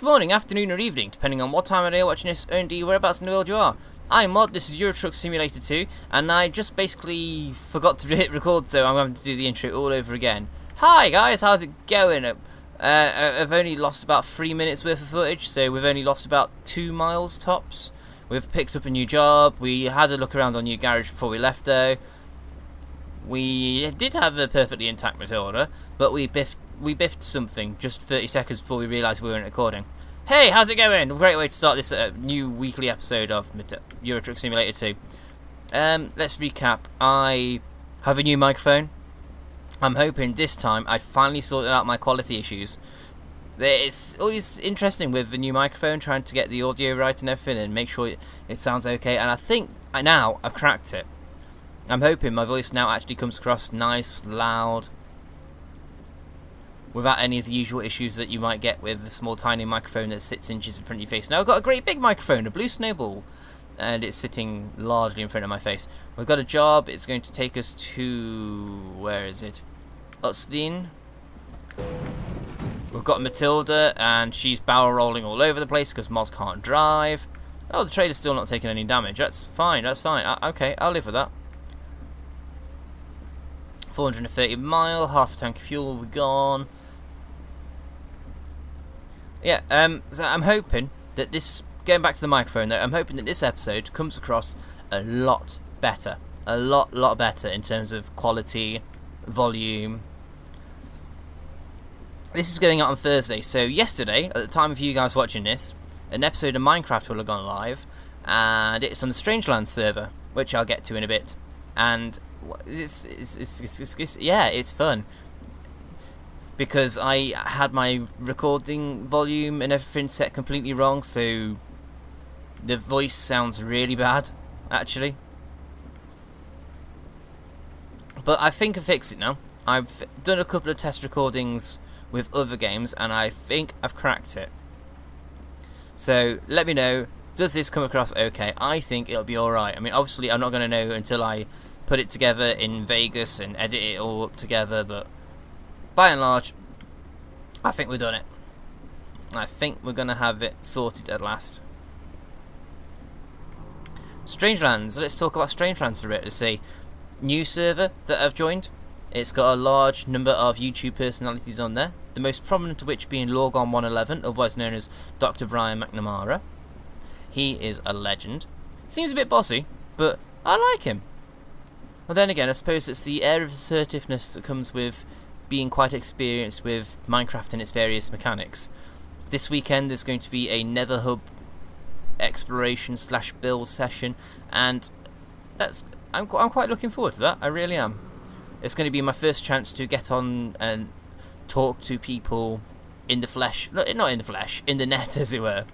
Good morning, afternoon, or evening, depending on what time of day you're watching this, or indeed whereabouts in the world you are. I'm MoD, this is Euro Truck Simulator 2, and I just basically forgot to hit record, so I'm going to do the intro all over again. Hi guys, how's it going? I've only lost about 3 minutes worth of footage, so we've only lost about 2 miles tops. We've picked up a new job, we had a look around our new garage before we left though. We did have a perfectly intact Matilda, but we biffed something just 30 seconds before we realised we weren't recording. Hey, how's it going? A great way to start this new weekly episode of Euro Truck Simulator 2. Let's recap. I have a new microphone. I'm hoping this time I finally sorted out my quality issues. It's always interesting with the new microphone, trying to get the audio right and everything and make sure it sounds okay, and I think now I've cracked it. I'm hoping my voice now actually comes across nice, loud, without any of the usual issues that you might get with a small tiny microphone that sits inches in front of your face. Now I've got a great big microphone, a blue snowball, and it's sitting largely in front of my face. We've got a job. It's going to take us to... where is it? Utslin. We've got Matilda, and she's barrel rolling all over the place because MoD can't drive. Oh, the trailer's still not taking any damage. That's fine, that's fine. Okay, I'll live with that. 430 mile, half a tank of fuel will be gone. Yeah, so I'm hoping that this, going back to the microphone though, I'm hoping that this episode comes across a lot better. A lot better in terms of quality, volume. This is going out on Thursday, so yesterday, at the time of you guys watching this, an episode of Minecraft will have gone live, and it's on the Strangeland server, which I'll get to in a bit. And it's fun because I had my recording volume and everything set completely wrong, so the voice sounds really bad actually, but I think I fixed it now. I've done a couple of test recordings with other games and I think I've cracked it, so let me know, does this come across okay? I think it'll be alright. I mean, obviously I'm not going to know until I put it together in Vegas and edit it all up together, but by and large I think we've done it. I think we're gonna have it sorted at last. Strangelands, let's talk about Strangelands for a bit. Let's see, new server that I've joined. It's got a large number of YouTube personalities on there, the most prominent of which being Lorgon111, otherwise known as Dr. Brian McNamara. He is a legend. Seems a bit bossy, but I like him. Well, then again, I suppose it's the air of assertiveness that comes with being quite experienced with Minecraft and its various mechanics. This weekend there's going to be a Nether Hub exploration / build session, and I'm quite looking forward to that. I really am. It's going to be my first chance to get on and talk to people in the flesh, not in the flesh, in the net as it were,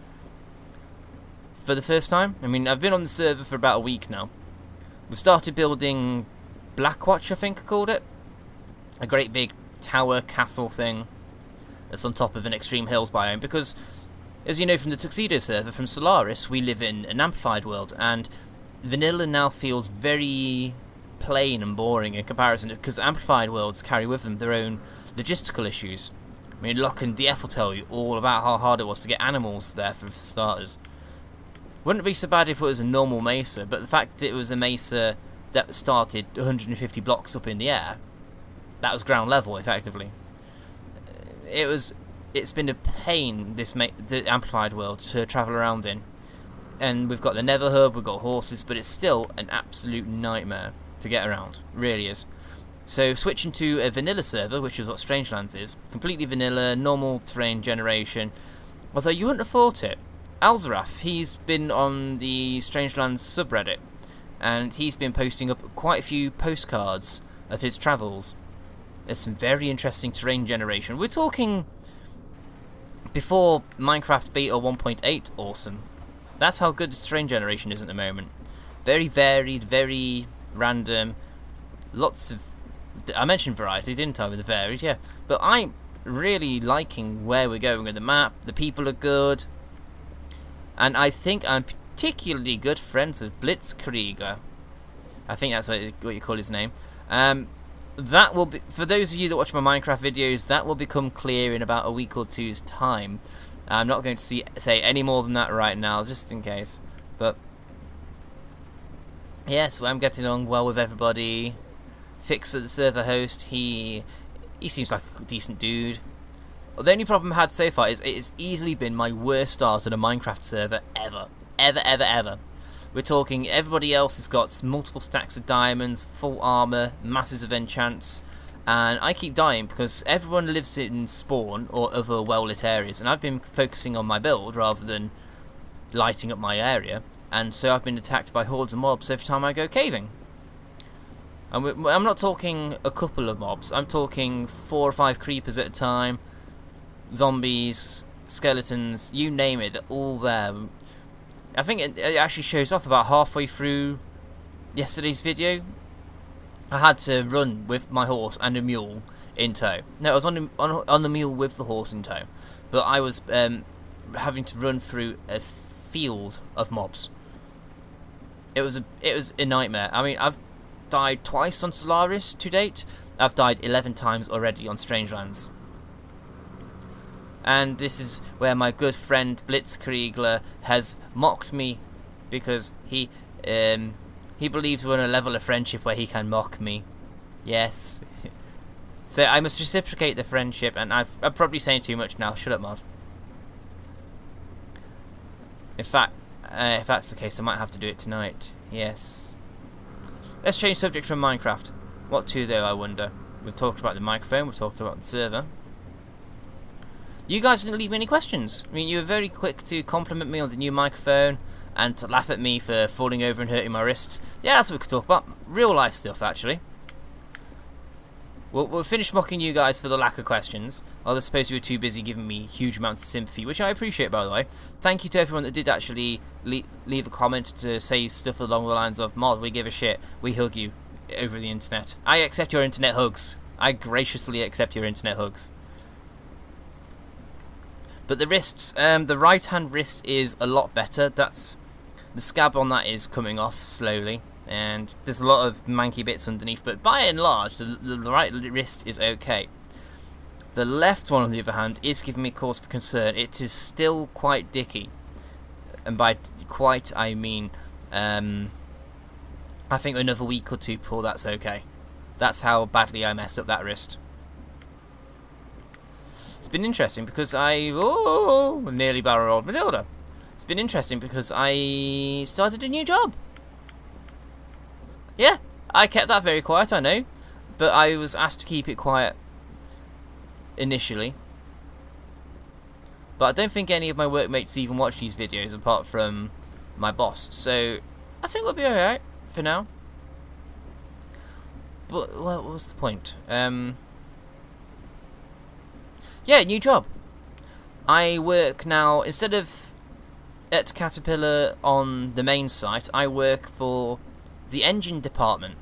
for the first time. I mean, I've been on the server for about a week now. We started building Blackwatch, I think I called it. A great big tower castle thing that's on top of an extreme hills biome, because as you know from the Tuxedo server from Solaris, we live in an amplified world, and vanilla now feels very plain and boring in comparison, because the amplified worlds carry with them their own logistical issues. I mean, Locke and DF will tell you all about how hard it was to get animals there for starters. Wouldn't be so bad if it was a normal mesa, but the fact that it was a mesa that started 150 blocks up in the air, that was ground level effectively. It's been a pain, the amplified world, to travel around in, and we've got the Nether Hub, we've got horses, but it's still an absolute nightmare to get around, really is. So switching to a vanilla server, which is what Strangelands is, completely vanilla, normal terrain generation, although you wouldn't have thought it. Alzarath, he's been on the Strangelands subreddit, and he's been posting up quite a few postcards of his travels. There's some very interesting terrain generation. We're talking before Minecraft Beta 1.8 awesome. That's how good terrain generation is at the moment. Very varied, very random, lots of... I mentioned variety, didn't I, with the varied, yeah. But I'm really liking where we're going with the map. The people are good. And I think I'm particularly good friends with Blitzkrieger. I think that's what you call his name. That will be, for those of you that watch my Minecraft videos, that will become clear in about a week or two's time. I'm not going to say any more than that right now, just in case. But yes, I'm getting along well with everybody. Fixer, the server host, he seems like a decent dude. The only problem I've had so far is it has easily been my worst start on a Minecraft server ever. Ever. We're talking everybody else has got multiple stacks of diamonds, full armor, masses of enchants, and I keep dying because everyone lives in spawn or other well-lit areas, and I've been focusing on my build rather than lighting up my area, and so I've been attacked by hordes of mobs every time I go caving. And I'm not talking a couple of mobs, I'm talking 4 or 5 creepers at a time, zombies, skeletons, you name it, they're all there. I think it actually shows off about halfway through yesterday's video. I had to run with my horse and a mule in tow. No, I was on the mule with the horse in tow, but I was having to run through a field of mobs. It was a nightmare. I mean, I've died twice on Solaris to date. I've died 11 times already on Strangelands. And this is where my good friend Blitzkriegler has mocked me because he believes we're on a level of friendship where he can mock me. Yes. So I must reciprocate the friendship, and I'm probably saying too much now. Shut up, mod. In fact, if that's the case, I might have to do it tonight. Yes. Let's change subject from Minecraft. What to, though, I wonder? We've talked about the microphone, we've talked about the server. You guys didn't leave me any questions. I mean, you were very quick to compliment me on the new microphone and to laugh at me for falling over and hurting my wrists. Yeah, that's what we could talk about. Real life stuff, actually. We'll finish mocking you guys for the lack of questions. I suppose you were too busy giving me huge amounts of sympathy, which I appreciate, by the way. Thank you to everyone that did actually leave a comment to say stuff along the lines of, "Mod, we give a shit. We hug you over the internet." I accept your internet hugs. I graciously accept your internet hugs. But the wrists, the right-hand wrist is a lot better. The scab on that is coming off slowly, and there's a lot of manky bits underneath, but by and large, the right wrist is okay. The left one, on the other hand, is giving me cause for concern. It is still quite dicky, and by quite, I mean, I think another week or two before that's okay. That's how badly I messed up that wrist. It's been interesting because nearly barrel-rolled Matilda. It's been interesting because I started a new job. Yeah, I kept that very quiet, I know, but I was asked to keep it quiet initially. But I don't think any of my workmates even watch these videos apart from my boss, so I think we'll be alright for now. But what was the point? Yeah, new job. I work now, instead of at Caterpillar on the main site, I work for the engine department.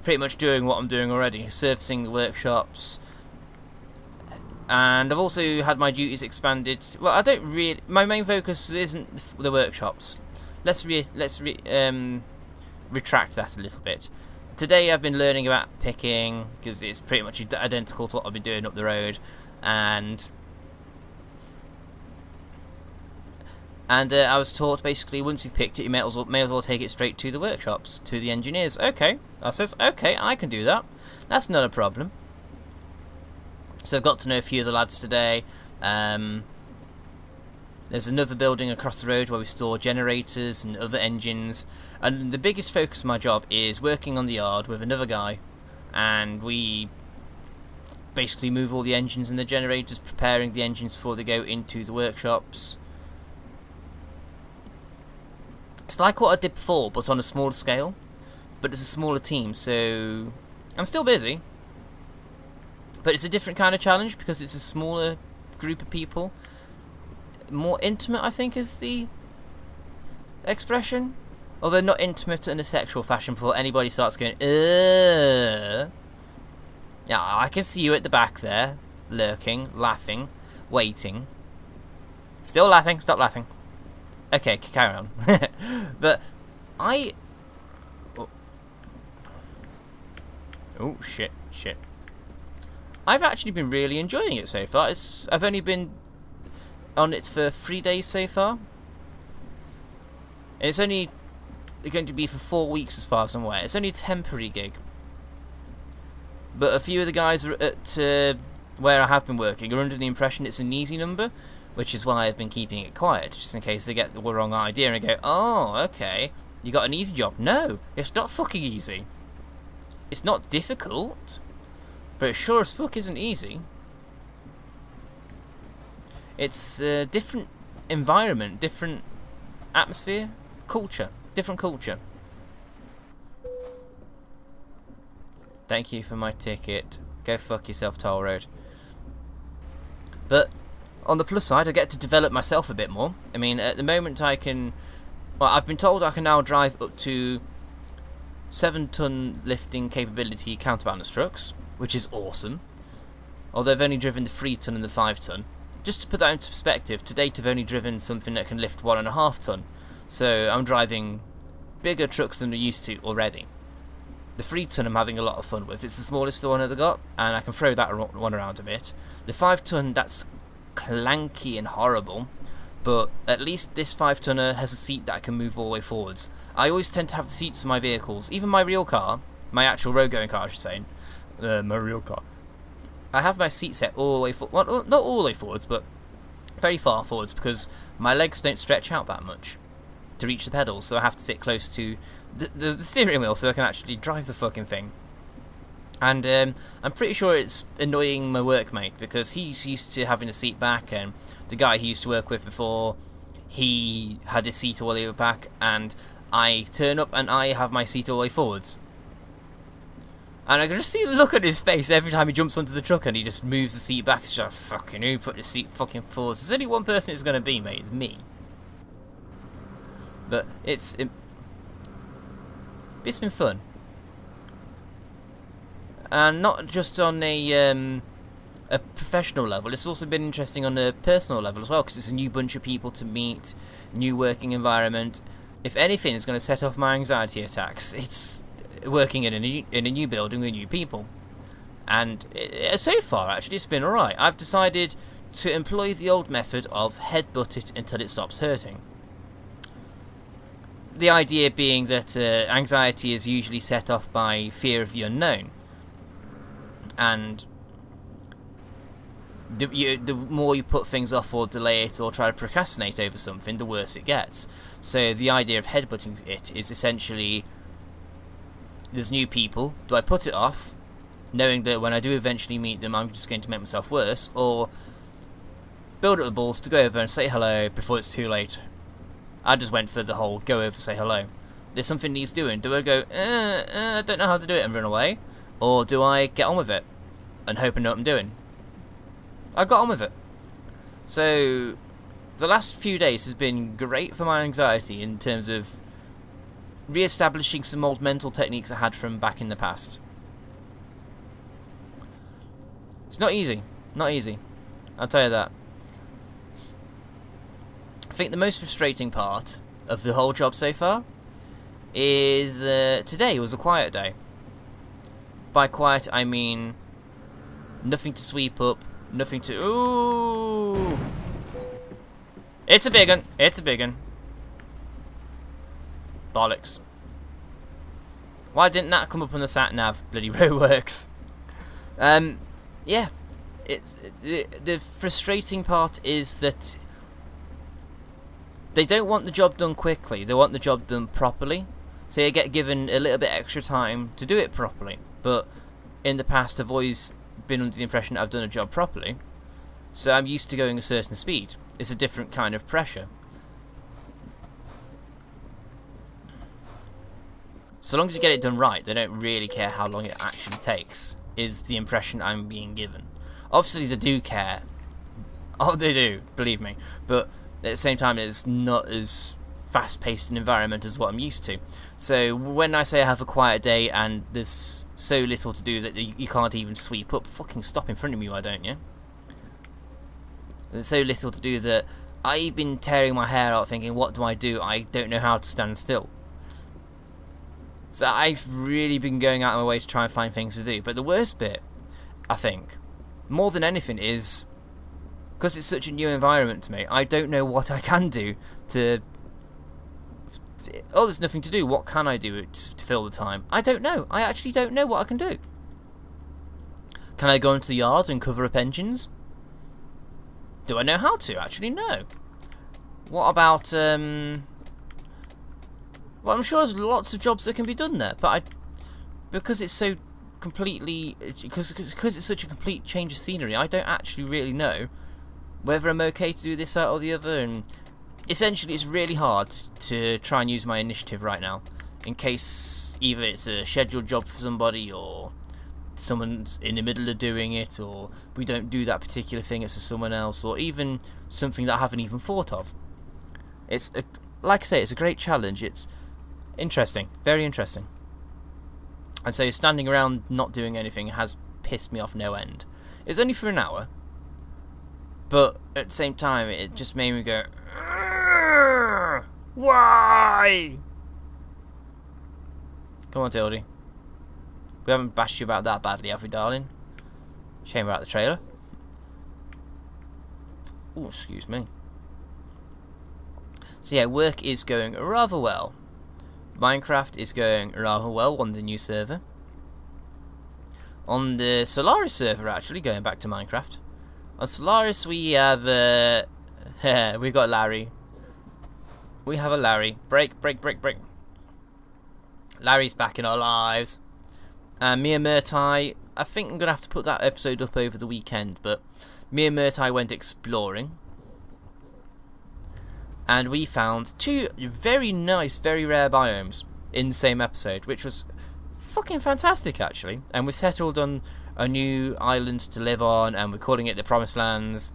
Pretty much doing what I'm doing already, servicing the workshops. And I've also had my duties expanded. Well, I don't really, my main focus isn't the workshops. Let's retract that a little bit. Today I've been learning about picking, because it's pretty much identical to what I've been doing up the road, and I was taught basically once you've picked it, you may as well take it straight to the workshops, to the engineers. Okay, I says, okay, I can do that. That's not a problem. So I've got to know a few of the lads today. There's another building across the road where we store generators and other engines, and the biggest focus of my job is working on the yard with another guy, and we basically move all the engines and the generators, preparing the engines before they go into the workshops. It's like what I did before, but on a smaller scale, but it's a smaller team, so I'm still busy, but it's a different kind of challenge because it's a smaller group of people. More intimate, I think, is the expression. Although not intimate in a sexual fashion before anybody starts going, Yeah, I can see you at the back there, lurking, laughing, waiting. Still laughing, stop laughing. Okay, carry on. But oh, shit. I've actually been really enjoying it so far. I've only been on it for 3 days so far. And it's only going to be for 4 weeks as far as I'm aware. It's only a temporary gig. But a few of the guys at where I have been working are under the impression it's an easy number, which is why I've been keeping it quiet, just in case they get the wrong idea and go, oh, okay, you got an easy job. No, it's not fucking easy. It's not difficult, but it sure as fuck isn't easy. It's a different environment, different atmosphere, culture, different culture. Thank you for my ticket. Go fuck yourself, toll road. But on the plus side, I get to develop myself a bit more. I mean, at the moment I can... Well, I've been told I can now drive up to 7-ton lifting capability counterbalance trucks, which is awesome. Although I've only driven the 3-ton and the 5-ton. Just to put that into perspective, to date I've only driven something that can lift 1.5-ton. So I'm driving bigger trucks than I'm used to already. The 3-ton I'm having a lot of fun with. It's the smallest one I've got, and I can throw that one around a bit. The 5-ton, that's clanky and horrible, but at least this 5-tonner has a seat that I can move all the way forwards. I always tend to have the seats in my vehicles, even my real car, my actual road going car I should say, my real car. I have my seat set all the way forward, well, not all the way forwards, but very far forwards, because my legs don't stretch out that much to reach the pedals, so I have to sit close to the steering wheel so I can actually drive the fucking thing. And I'm pretty sure it's annoying my workmate, because he's used to having a seat back, and the guy he used to work with before, he had his seat all the way back, and I turn up and I have my seat all the way forwards. And I can just see the look on his face every time he jumps onto the truck and he just moves the seat back. It's just like, fucking who put the seat fucking forwards? There's only one person it's going to be, mate. It's me. But it's been fun. And not just on a professional level, it's also been interesting on a personal level as well, because it's a new bunch of people to meet, new working environment. If anything is going to set off my anxiety attacks, it's working in a new building with new people. And so far, actually, it's been alright. I've decided to employ the old method of headbutt it until it stops hurting. The idea being that anxiety is usually set off by fear of the unknown. And the more you put things off or delay it or try to procrastinate over something, the worse it gets. So the idea of headbutting it is essentially, there's new people, do I put it off, knowing that when I do eventually meet them I'm just going to make myself worse, or build up the balls to go over and say hello before it's too late? I just went for the whole go over, say hello. There's something needs doing. Do I go, I don't know how to do it and run away? Or do I get on with it and hope I know what I'm doing? I got on with it. So the last few days has been great for my anxiety in terms of re-establishing some old mental techniques I had from back in the past. It's not easy. Not easy. I'll tell you that. I think the most frustrating part of the whole job so far is today was a quiet day. By quiet, I mean nothing to sweep up, nothing to... Ooh! It's a big one. It's a big one. Bollocks. Why didn't that come up on the sat-nav? Bloody roadworks. Yeah. The frustrating part is that they don't want the job done quickly. They want the job done properly. So you get given a little bit extra time to do it properly. But in the past, I've always been under the impression that I've done a job properly. So I'm used to going a certain speed. It's a different kind of pressure. So long as you get it done right, they don't really care how long it actually takes, is the impression I'm being given. Obviously they do care. Oh, they do, believe me. But at the same time, it's not as fast-paced an environment as what I'm used to. So when I say I have a quiet day and there's so little to do that you can't even sweep up, fucking stop in front of me, why don't you? There's so little to do that I've been tearing my hair out thinking, what do? I don't know how to stand still. So I've really been going out of my way to try and find things to do. But the worst bit, I think, more than anything, is because it's such a new environment to me, I don't know what I can do to... Oh, there's nothing to do. What can I do to fill the time? I don't know. I actually don't know what I can do. Can I go into the yard and cover up engines? Do I know how to? Actually, no. What about... Well, I'm sure there's lots of jobs that can be done there, but because it's so completely... Because it's such a complete change of scenery, I don't actually really know whether I'm okay to do this, that, or the other, and... Essentially, it's really hard to try and use my initiative right now, in case either it's a scheduled job for somebody, or someone's in the middle of doing it, or we don't do that particular thing, it's for someone else, or even something that I haven't even thought of. Like I say, it's a great challenge. It's interesting, very interesting. And so standing around not doing anything has pissed me off no end. It's only for an hour, but at the same time, it just made me go, why? Come on, Tildy. We haven't bashed you about that badly, have we, darling? Shame about the trailer. Oh, excuse me. So yeah, work is going rather well. Minecraft is going rather well on the new server. On the Solaris server, actually, going back to Minecraft. On Solaris, we have we got Larry. We have a Larry. Break. Larry's back in our lives. And me and Murtai, I think I'm going to have to put that episode up over the weekend, but me and Murtai went exploring. And we found 2 very nice, very rare biomes in the same episode, which was fucking fantastic, actually. And we settled on a new island to live on, and we're calling it the Promised Lands.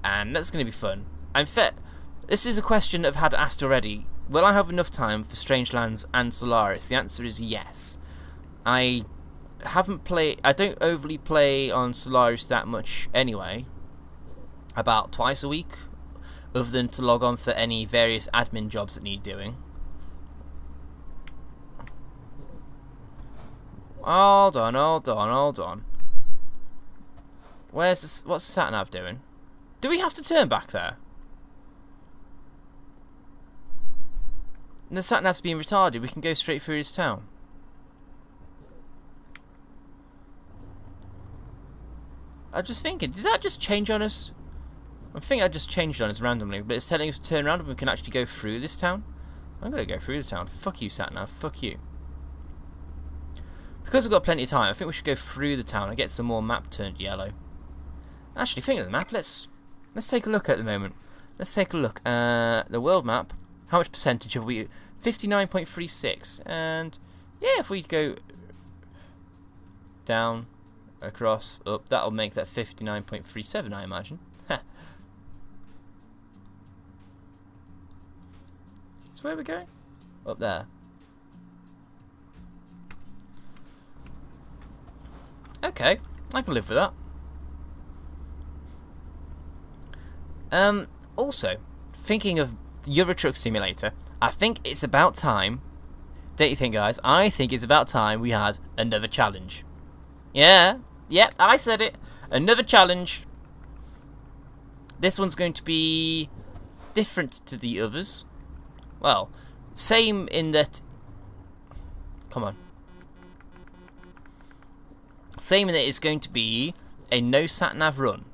And that's going to be fun. In fact, this is a question that I've had asked already. Will I have enough time for Strangelands and Solaris? The answer is yes. I don't overly play on Solaris that much anyway. About twice a week, other than to log on for any various admin jobs that need doing. Hold on. What's the sat-nav doing? Do we have to turn back there? The sat-nav's being retarded. We can go straight through this town. I'm just thinking, did that just change on us? I think that just changed on us randomly, but it's telling us to turn around and we can actually go through this town. I'm going to go through the town. Fuck you, sat-nav. Fuck you. Because we've got plenty of time, I think we should go through the town and get some more map turned yellow. Actually, think of the map. Let's take a look at the moment. Let's take a look. The world map. How much percentage have we? 59.36. And yeah, if we go down, across, up, that'll make that 59.37, I imagine. So where are we going? Up there. Okay, I can live with that. Also, thinking of Euro Truck Simulator, I think it's about time, don't you think, guys? I think it's about time we had another challenge. Yeah, I said it. Another challenge. This one's going to be different to the others. Well, same in that... Come on. Same in that it's going to be a no sat-nav run.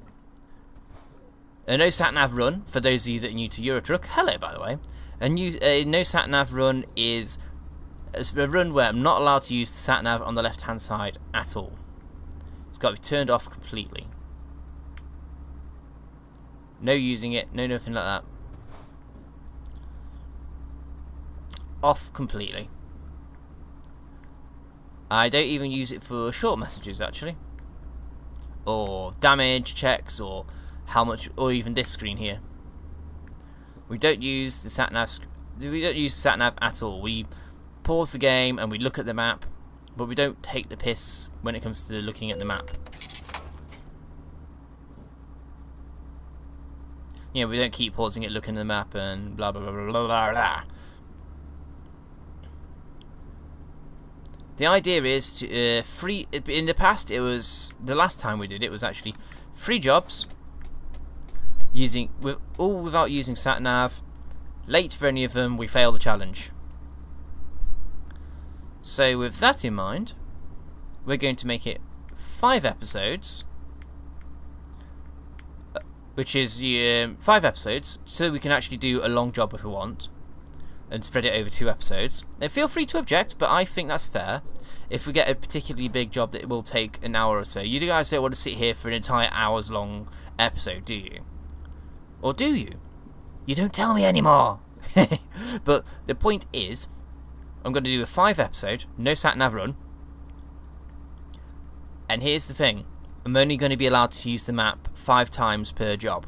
A no sat-nav run, for those of you that are new to Eurotruck, hello by the way. A no sat-nav run is a run where I'm not allowed to use the sat-nav on the left-hand side at all. It's got to be turned off completely. No using it, no nothing like that. Off completely. I don't even use it for short messages, actually. Or damage checks, or how much, or even this screen here. We don't use the sat-nav. We don't use the sat-nav at all. We pause the game and we look at the map, but we don't take the piss when it comes to looking at the map. You know, we don't keep pausing it, looking at the map, and blah blah blah blah blah blah. The idea is to free. In the past, it was the last time we did it was actually free jobs, without using sat nav. Late for any of them, we fail the challenge. So with that in mind, we're going to make it 5 episodes, which is 5 episodes, so we can actually do a long job if we want, and spread it over 2 episodes. Now, feel free to object, but I think that's fair. If we get a particularly big job that will take an hour or so, you guys don't want to sit here for an entire hour's long episode, do you? Or do you? You don't tell me anymore. But the point is, I'm going to do a 5 episode, no sat nav run. And here's the thing, I'm only going to be allowed to use the map 5 times per job.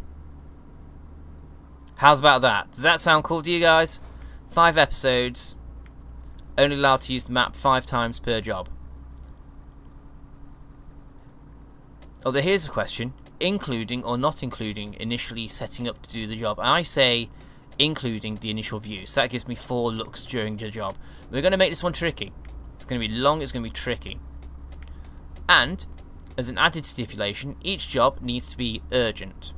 How's about that? Does that sound cool to you guys? 5 episodes, only allowed to use the map 5 times per job. Although here's the question, including or not including initially setting up to do the job. And I say including the initial view, so that gives me 4 looks during the job. We're going to make this one tricky. It's going to be long, it's going to be tricky. And, as an added stipulation, each job needs to be urgent.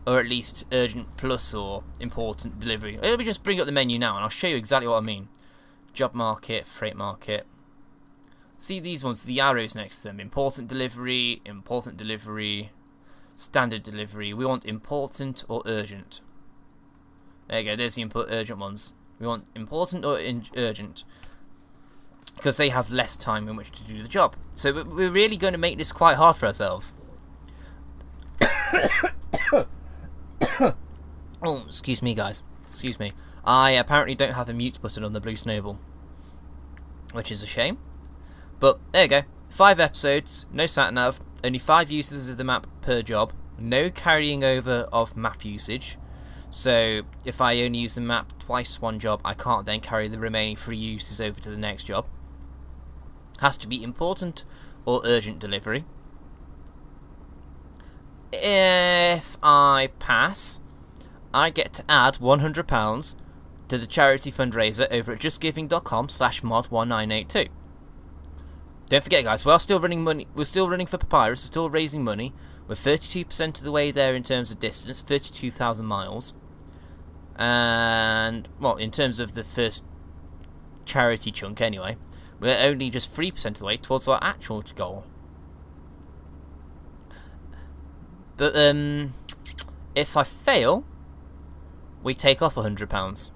Or at least urgent plus or important delivery. Let me just bring up the menu now and I'll show you exactly what I mean. Job market, freight market. See these ones, the arrows next to them. Important delivery, standard delivery. We want important or urgent. There you go, there's the urgent ones. We want important or urgent, because they have less time in which to do the job. So we're really going to make this quite hard for ourselves. Oh, excuse me guys, excuse me. I apparently don't have a mute button on the Blue Snowball, which is a shame. But there you go, 5 episodes, no sat nav, only 5 uses of the map per job, no carrying over of map usage. So if I only use the map twice one job, I can't then carry the remaining 3 uses over to the next job. Has to be important or urgent delivery. If I pass, I get to add £100 to the charity fundraiser over at justgiving.com/mod1982. Don't forget guys, we're still running money. We're still running for Papyrus, we're still raising money. We're 32% of the way there in terms of distance, 32,000 miles. And, well, in terms of the first charity chunk anyway, we're only just 3% of the way towards our actual goal. But, if I fail, we take off £100.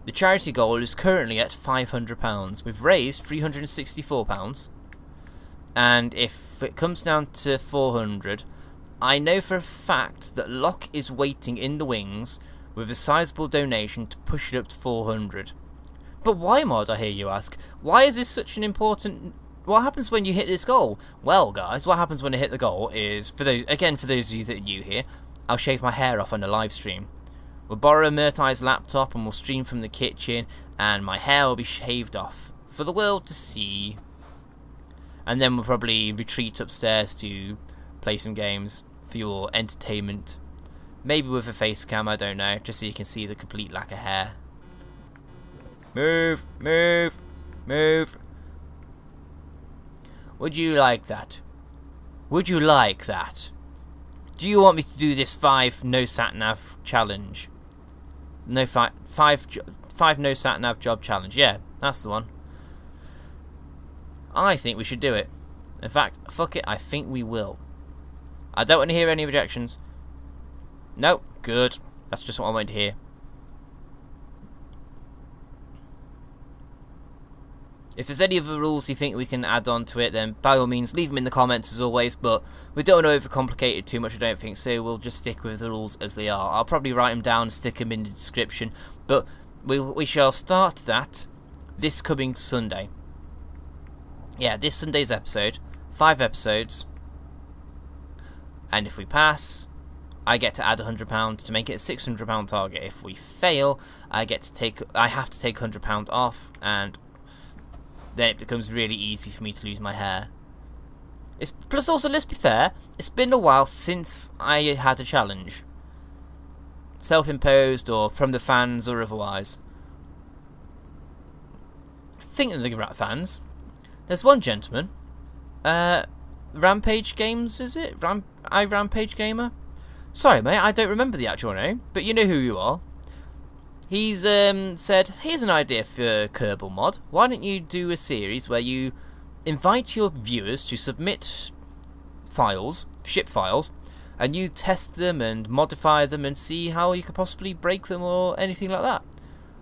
The charity goal is currently at £500. We've raised £364. And if it comes down to 400, I know for a fact that Locke is waiting in the wings with a sizable donation to push it up to 400. But why, Mod, I hear you ask? Why is this such an important... What happens when you hit this goal? Well, guys, what happens when I hit the goal is, for those of you that are new here, I'll shave my hair off on a live stream. We'll borrow Murtai's laptop and we'll stream from the kitchen, and my hair will be shaved off for the world to see. And then we'll probably retreat upstairs to play some games for your entertainment. Maybe with a face cam, I don't know, just so you can see the complete lack of hair. Move, move, move. Would you like that? Would you like that? Do you want me to do this 5 no sat nav challenge? No, 5 no sat nav job challenge. Yeah, that's the one. I think we should do it. In fact, fuck it, I think we will. I don't want to hear any objections. No, good. That's just what I wanted to hear. If there's any other rules you think we can add on to it, then by all means leave them in the comments as always, but we don't want to overcomplicate it too much, I don't think, so we'll just stick with the rules as they are. I'll probably write them down and stick them in the description, but we shall start that this coming Sunday. Yeah, this Sunday's episode, 5 episodes, and if we pass, I get to add £100 to make it a £600 target. If we fail, I have to take £100 off, and then it becomes really easy for me to lose my hair. Plus also, let's be fair, it's been a while since I had a challenge. Self-imposed or from the fans or otherwise. Thinking of the fans, there's one gentleman Rampage Games, is it? I Rampage Gamer? Sorry, mate, I don't remember the actual name, but you know who you are. He's said, here's an idea for Kerbal Mod. Why don't you do a series where you invite your viewers to submit files, ship files, and you test them and modify them and see how you could possibly break them or anything like that.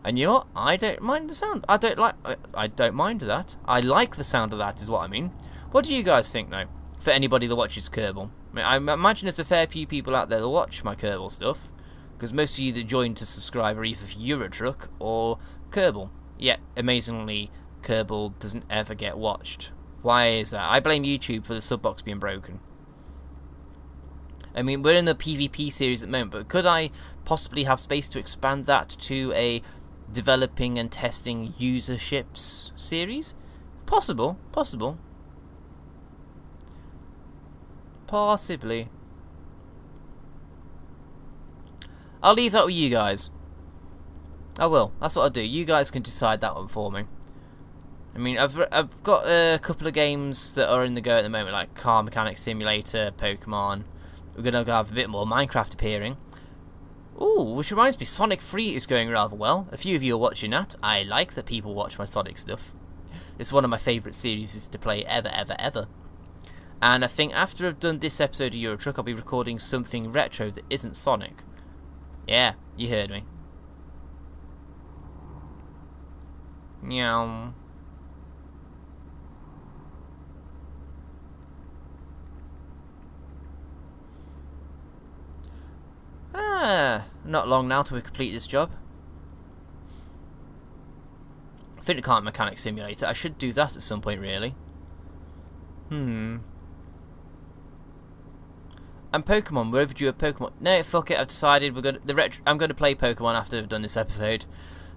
And you know what? I don't mind the sound. I don't mind that. I like the sound of that, is what I mean. What do you guys think, though? For anybody that watches Kerbal, I imagine there's a fair few people out there that watch my Kerbal stuff, because most of you that join to subscribe are either for Eurotruck or Kerbal. Yet, amazingly, Kerbal doesn't ever get watched. Why is that? I blame YouTube for the sub box being broken. I mean, we're in a PvP series at the moment, but could I possibly have space to expand that to a developing and testing userships series? Possible. Possibly. I'll leave that with you guys. I will. That's what I'll do. You guys can decide that one for me. I mean, I've got a couple of games that are in the go at the moment, like Car Mechanic Simulator, Pokemon. We're going to have a bit more Minecraft appearing. Ooh, which reminds me, Sonic 3 is going rather well. A few of you are watching that. I like that people watch my Sonic stuff. It's one of my favourite series to play ever. And I think after I've done this episode of Eurotruck, I'll be recording something retro that isn't Sonic. Yeah, you heard me. Meow. Not long now till we complete this job. I think the Car Mechanic Simulator. I should do that at some point, really. And Pokemon. We're overdue a Pokemon. No, fuck it. I've decided I'm gonna play Pokemon after I've done this episode.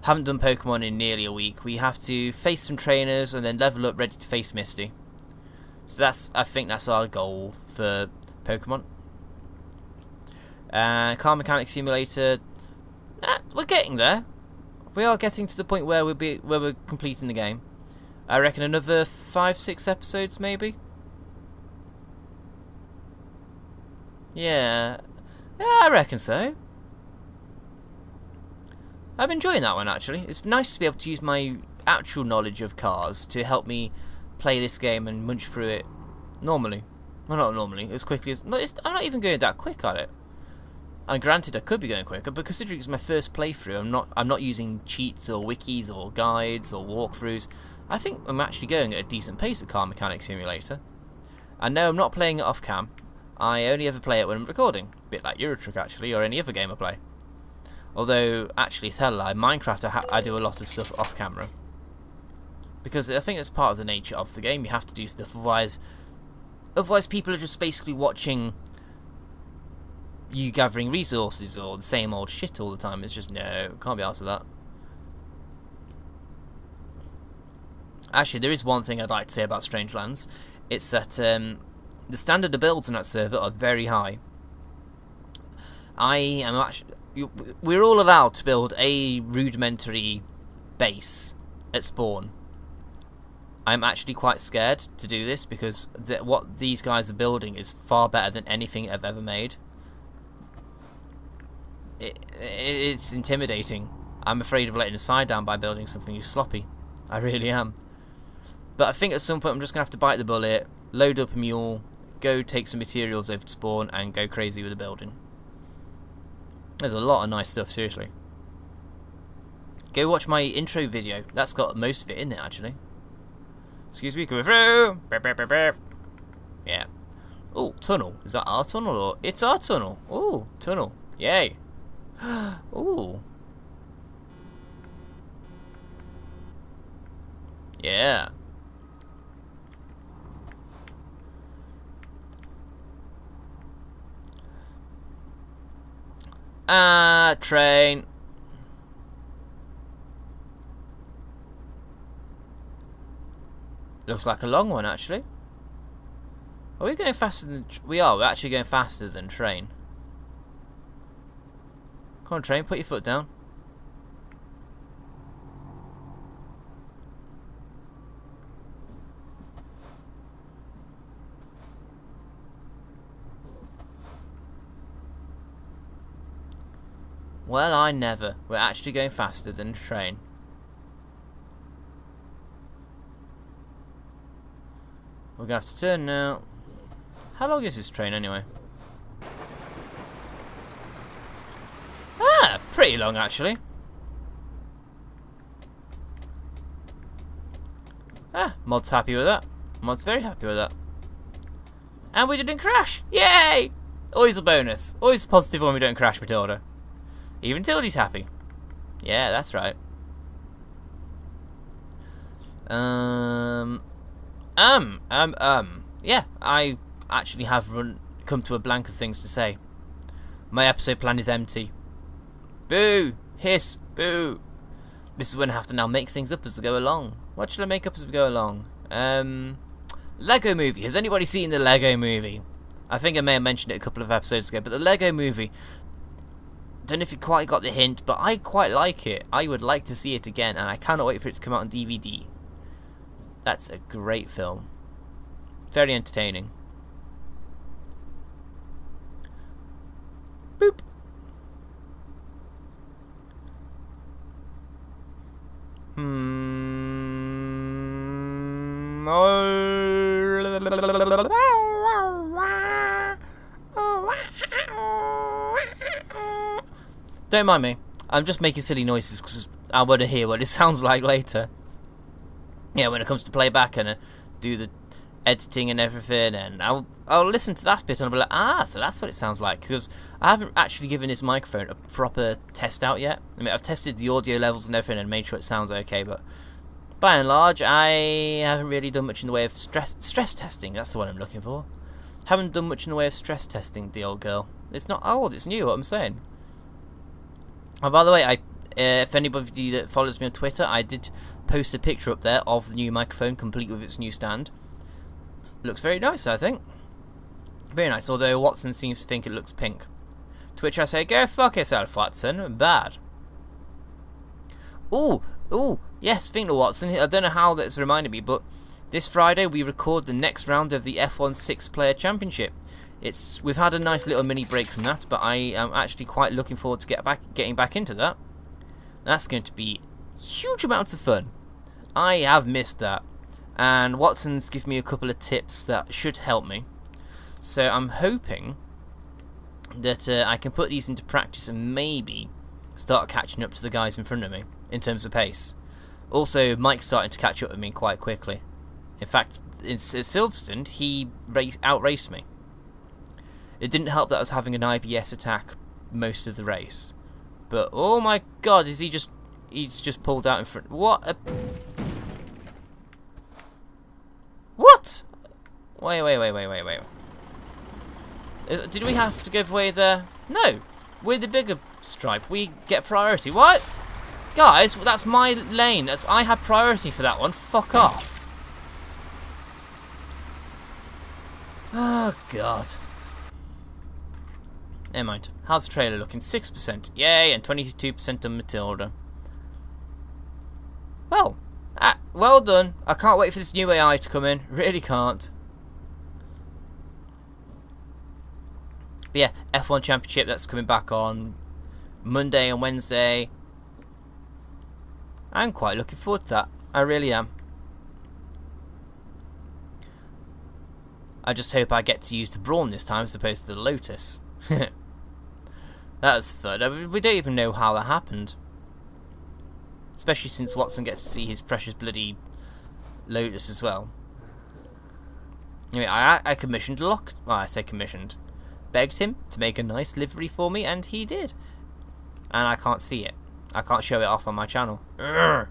Haven't done Pokemon in nearly a week. We have to face some trainers and then level up, ready to face Misty. So I think that's our goal for Pokemon. Car Mechanic Simulator. We're getting there. We are getting to the point where we're completing the game. I reckon another 5-6 episodes, maybe. Yeah, I reckon so. I'm enjoying that one, actually. It's nice to be able to use my actual knowledge of cars to help me play this game and munch through it normally. Well, not normally, as quickly as... I'm not even going that quick at it. And granted, I could be going quicker, but considering it's my first playthrough, I'm not using cheats or wikis or guides or walkthroughs. I think I'm actually going at a decent pace at Car Mechanic Simulator. And no, I'm not playing it off cam. I only ever play it when I'm recording. A bit like Eurotruck, actually, or any other game I play. Although, actually, it's hell lie. Minecraft, I do a lot of stuff off camera. Because I think it's part of the nature of the game. You have to do stuff, otherwise people are just basically watching you gathering resources or the same old shit all the time. It's just, no, can't be arsed with that. Actually, there is one thing I'd like to say about Strangelands. It's that the standard of builds on that server are very high. We're all allowed to build a rudimentary base at spawn. I'm actually quite scared to do this because what these guys are building is far better than anything I've ever made. It's intimidating. I'm afraid of letting the side down by building something sloppy. I really am. But I think at some point I'm just going to have to bite the bullet, load up a mule, go take some materials over to spawn, and go crazy with the building. There's a lot of nice stuff, seriously. Go watch my intro video. That's got most of it in it, actually. Excuse me, coming through! Burp, burp, burp, burp. Yeah. Oh, tunnel. Is that our tunnel or... It's our tunnel. Oh, tunnel. Yay. Ooh. Yeah. Train. Looks like a long one, actually. Are we going faster than... We are. We're actually going faster than train. Come on, train. Put your foot down. Well, I never. We're actually going faster than a train. We're going to have to turn now. How long is this train anyway? Ah, pretty long actually. Ah, MoD's happy with that. MoD's very happy with that. And we didn't crash! Yay! Always a bonus. Always a positive when we don't crash, Matilda. Even Tildy's happy. Yeah, that's right. Yeah, I actually have come to a blank of things to say. My episode plan is empty. Boo! Hiss! Boo! This is when I have to now make things up as I go along. What should I make up as we go along? Lego Movie. Has anybody seen the Lego Movie? I think I may have mentioned it a couple of episodes ago, but the Lego Movie, don't know if you quite got the hint, but I quite like it. I would like to see it again, and I cannot wait for it to come out on DVD. That's a great film. Very entertaining. Boop. Don't mind me. I'm just making silly noises because I want to hear what it sounds like later. Yeah, when it comes to playback and do the editing and everything, and I'll listen to that bit and I'll be like, ah, so that's what it sounds like, because I haven't actually given this microphone a proper test out yet. I mean, I've tested the audio levels and everything and made sure it sounds okay, but by and large, I haven't really done much in the way of stress testing. That's the one I'm looking for. Haven't done much in the way of stress testing the old girl. It's not old, it's new, what I'm saying. Oh, by the way, if anybody that follows me on Twitter, I did post a picture up there of the new microphone, complete with its new stand. Looks very nice, I think. Very nice, although Watson seems to think it looks pink. To which I say, go fuck yourself, Watson. Bad. Ooh, yes, speaking of Watson, I don't know how that's reminded me, but this Friday we record the next round of the F1 6-player championship. We've had a nice little mini break from that, but I am actually quite looking forward to getting back into that. That's going to be huge amounts of fun. I have missed that, and Watson's given me a couple of tips that should help me. So I'm hoping that I can put these into practice and maybe start catching up to the guys in front of me in terms of pace. Also, Mike's starting to catch up with me quite quickly. In fact, in Silverstone, he outraced me. It didn't help that I was having an IBS attack most of the race. But oh my god, he's just pulled out in front. What? What? Wait. Did we have to give away the... No, we're the bigger stripe. We get priority. What? Guys, that's my lane. I had priority for that one. Fuck off. Oh god. Never mind. How's the trailer looking? 6%. Yay, and 22% on Matilda. Well, well done. I can't wait for this new AI to come in. Really can't. But yeah, F1 Championship, that's coming back on Monday and Wednesday. I'm quite looking forward to that. I really am. I just hope I get to use the Brawn this time as opposed to the Lotus. That's fun. I mean, we don't even know how that happened. Especially since Watson gets to see his precious bloody Lotus as well. Anyway, I commissioned Locke. Well, I say commissioned. Begged him to make a nice livery for me, and he did. And I can't see it. I can't show it off on my channel. Urgh.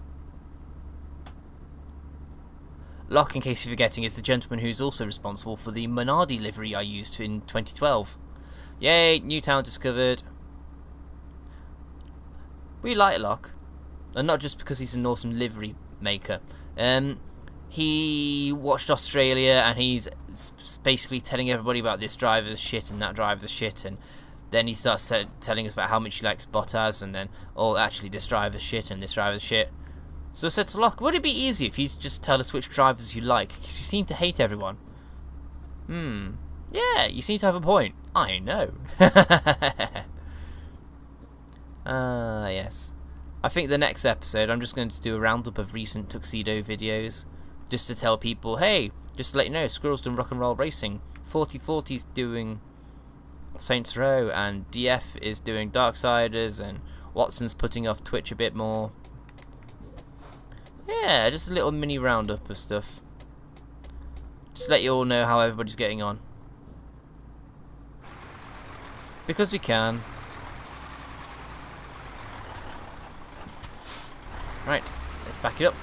Locke, in case you're forgetting, is the gentleman who's also responsible for the Minardi livery I used in 2012. Yay, new town discovered. We like Locke. And not just because he's an awesome livery maker. He watched Australia and he's basically telling everybody about this driver's shit and that driver's shit, and then he starts telling us about how much he likes Bottas, and then, oh, actually this driver's shit and this driver's shit. So I said to Locke, would it be easy if you just tell us which drivers you like? Because you seem to hate everyone. Yeah, you seem to have a point. I know. Ah, yes. I think the next episode I'm just going to do a roundup of recent Tuxedo videos, just to tell people, hey, just to let you know, Squirrel's done Rock and Roll Racing, 4040's doing Saints Row, and DF is doing Darksiders, and Watson's putting off Twitch a bit more. Yeah, just a little mini roundup of stuff. Just to let you all know how everybody's getting on. Because we can. Right, let's back it up.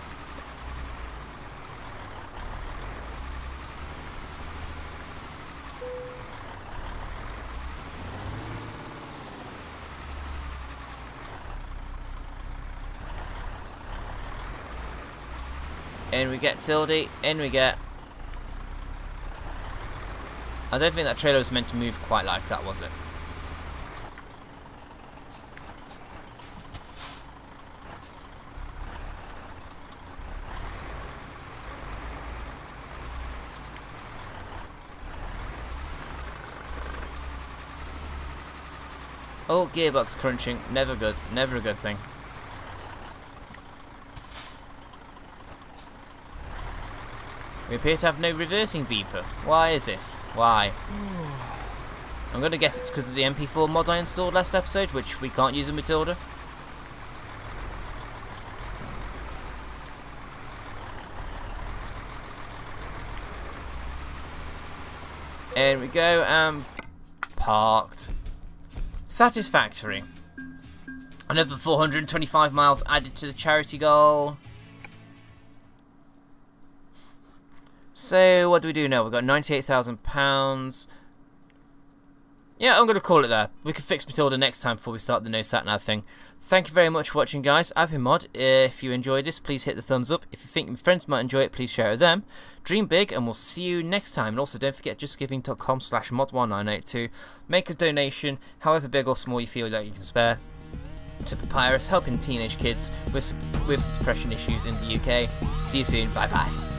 In we get, Tildy, in we get. I don't think that trailer was meant to move quite like that, was it? Oh, gearbox crunching, never good, never a good thing. We appear to have no reversing beeper. Why is this? Why? I'm going to guess it's because of the MP4 mod I installed last episode, which we can't use in Matilda. There we go, and parked. Satisfactory. Another 425 miles added to the charity goal. So, what do we do now? We've got £98,000. Yeah, I'm going to call it there. We can fix Matilda next time before we start the no sat nav thing. Thank you very much for watching, guys. I've been Mod. If you enjoyed this, please hit the thumbs up. If you think your friends might enjoy it, please share it with them. Dream big, and we'll see you next time. And also, don't forget justgiving.com/mod1982. Make a donation, however big or small you feel like you can spare, to Papyrus, helping teenage kids with depression issues in the UK. See you soon. Bye-bye.